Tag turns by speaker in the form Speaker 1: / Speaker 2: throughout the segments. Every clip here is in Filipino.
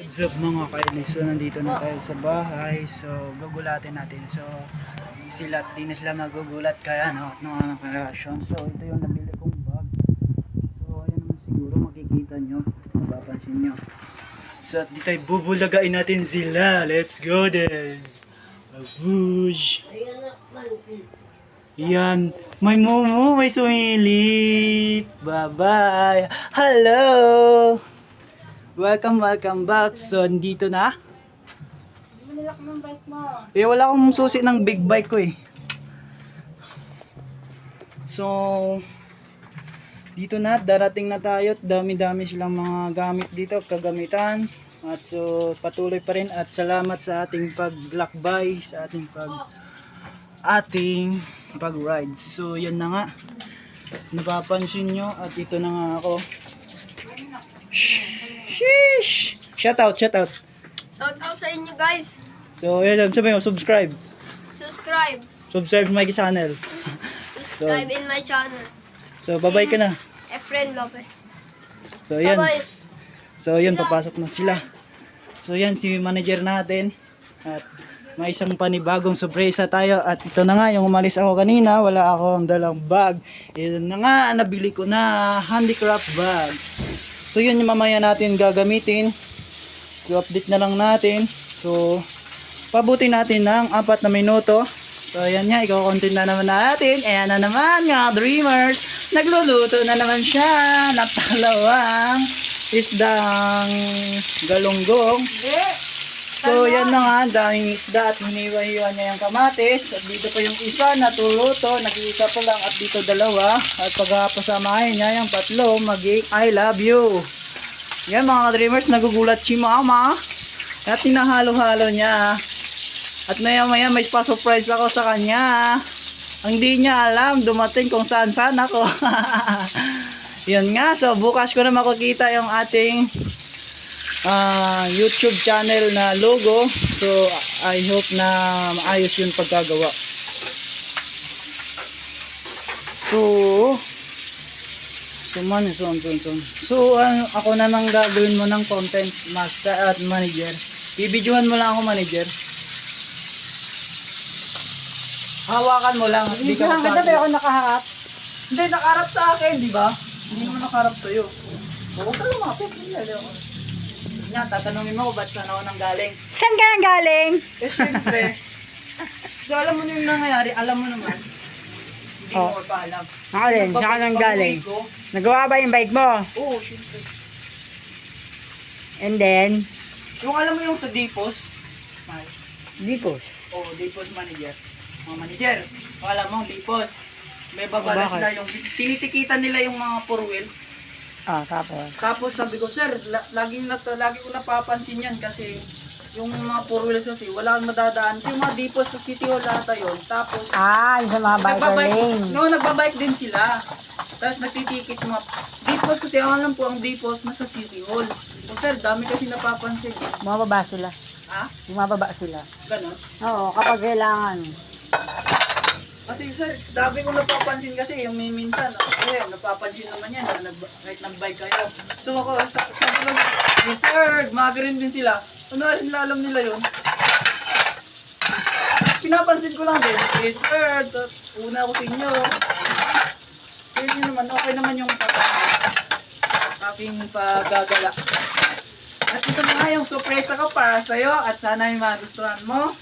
Speaker 1: What's up mga kainis? So nandito na tayo sa bahay. So gugulatin natin. So sila, di na sila magugulat kaya no, ng reaction. So ito yung nabili kong bag. So ayan naman siguro makikita nyo, mapapansin nyo. So dito ay bubulagain natin sila. Let's go guys. Abush. Yan. May mumu, may sumilip. Bye-bye. Hello. Welcome back. So, dito na.
Speaker 2: Malak ng bike mo.
Speaker 1: Wala akong susi ng big bike ko eh. So, dito na, darating na tayo. Dami-dami silang mga gamit dito, kagamitan. At so, patuloy pa rin. At salamat sa ating paglakbay, sa ating pag-ride. So, yan na nga. Napapansin nyo. At ito na nga ako. Sheesh! Shout out.
Speaker 2: Shout out sa inyo guys.
Speaker 1: So, yun, sabi mo, subscribe
Speaker 2: Subscribe
Speaker 1: my channel.
Speaker 2: Subscribe in my channel.
Speaker 1: So, bye-bye ka na.
Speaker 2: Efren Lopez.
Speaker 1: So, yan.
Speaker 2: Bye-bye.
Speaker 1: So, yun, papasok na sila. So, yan, si manager natin. At may isang panibagong sorpresa tayo. At ito na nga, yung umalis ako kanina, wala akong dalang bag. Ito na nga, nabili ko na handicraft bag. So, yun yung mamaya natin gagamitin. So, update na lang natin. So, pabuti natin ng 4 na minuto. So, ayan nga, ikaw-content na naman natin. Ayan na naman nga, Dreamers. Nagluluto na naman siya ng talawang isdang galunggong. So, yan na nga, daming isda at hiniwa-hiwa niya yung kamatis. At dito pa yung isa, natuluto, nag-iisa pa lang at dito dalawa. At pagkapasamahin niya yung tatlo, maging I love you. Yan mga dreamers, nagugulat si mama. At tinahalo-halo niya. At maya-maya may pa-surprise ako sa kanya. Ang di niya alam, dumating kung saan-saan ako. Yan nga, so bukas ko na makikita yung ating YouTube channel na logo. So I hope na maayos yung pagkagawa. So ako na nang gagawin mo ng content master at manager. Bibidyohan mo lang ako, manager. Hawakan mo lang. Hindi ka
Speaker 2: ako nakaharap.
Speaker 1: Hindi, nakaharap sa akin, di ba? Hindi naman nakaharap sa'yo. Huwag ka lumapit. Yan, tatanungin mo ko ba't saan ako nang galing.
Speaker 2: Saan ka nang galing?
Speaker 1: Eh, syempre. So, alam mo na yung nangyayari. Alam mo naman. Hindi mo pa alam.
Speaker 2: Ako din, saan ka nang galing? Nagawa ba yung bike mo?
Speaker 1: Oo, syempre.
Speaker 2: And then?
Speaker 1: Yung alam mo yung sa Dipos.
Speaker 2: Dipos.
Speaker 1: Oo, Dipos manager. Mga manager. Kung alam mo, Dipos. May babala sila yung, tinitikitan nila yung mga 4 wheels. Tapos sabi ko, sir, lagi ko napapansin yan kasi yung mga 4 wheels kasi wala kang madadaan. Yung mga Dipos sa City Hall ata yun. Tapos,
Speaker 2: yung sa mga biker lane.
Speaker 1: No, nagbabike din sila. Tapos nagtitikit mga Dipos kasi ang alam ko ang Dipos nasa City Hall. So, sir, dami kasi napapansin.
Speaker 2: Bumababa sila.
Speaker 1: Ha?
Speaker 2: Bumababa sila.
Speaker 1: Ganon?
Speaker 2: Oo, kapag kailangan.
Speaker 1: Kasi sir, dami ko napapansin kasi yung minsan, napapansin naman yan, kahit nag-bike kayo. So ako, sabi ko, yes sir, magarin din sila. Ano rin alam nila yun? Pinapansin ko lang din, yes sir, una ko sa inyo. So yun naman, okay naman yung aking paggagala. At ito na nga yung surprise ko para sa'yo at sana yung magustuhan mo.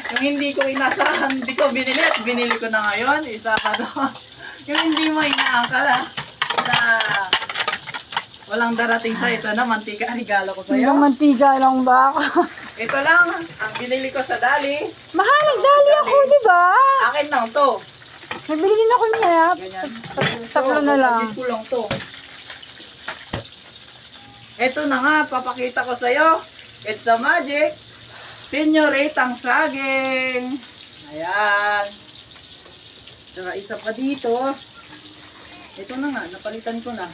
Speaker 1: Yung hindi ko inasahan, hindi ko binili at binili ko na ngayon, isa pa doon. Yung hindi mo inaakala na walang darating sa ito na mantika, regalo ko sa'yo.
Speaker 2: Yung mantika lang ba ako?
Speaker 1: Ito lang, ang binili ko sa Dali.
Speaker 2: Mahal, nagdali ako, di ba?
Speaker 1: Akin lang to.
Speaker 2: Nagbili din ako niya.
Speaker 1: Ganyan.
Speaker 2: Tatlo na lang.
Speaker 1: Ko lang to. Ito na nga, papakita ko sa'yo. It's a magic. Senyoritang saging. Ayan. Saka isa pa dito. Ito na nga, napalitan ko na.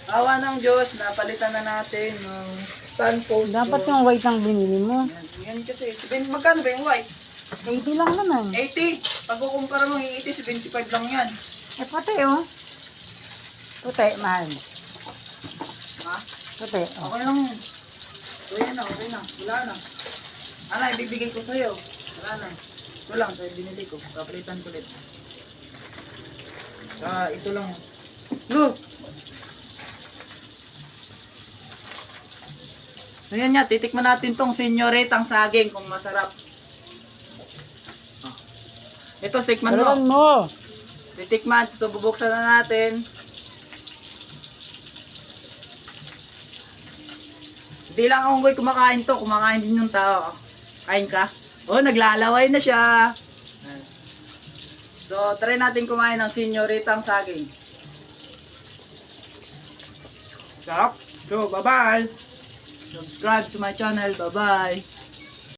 Speaker 1: Awa ng Diyos, napalitan na natin yung stand post.
Speaker 2: Dapat yung white ang binili mo.
Speaker 1: Yan kasi. Magkano ba yung white?
Speaker 2: 80 lang naman.
Speaker 1: 80. Pag kukumpara mo yung 80, 75 lang yan.
Speaker 2: Pati oh. Puti, mahal.
Speaker 1: Ha?
Speaker 2: Kape.
Speaker 1: Okay lang yun. So yan na, okay na. Wala na. Ano, ibibigay ko sa'yo. Wala na. Ito lang, ito yung binili ko. Kapalitan ko ulit. Ito lang. Look! So yan nga, titikman natin tong senyoritang saging kung masarap. Ito, tikman mo.
Speaker 2: Talagan mo.
Speaker 1: Titikman, so bubuksan na natin. Hindi lang ako ngoy kumakain to, kumakain din yung tao. Kain ka? Oh, naglalaway na siya. So, try natin kumain ng senyoritang saging. Sarap. So, bye-bye. Subscribe to my channel. Bye-bye.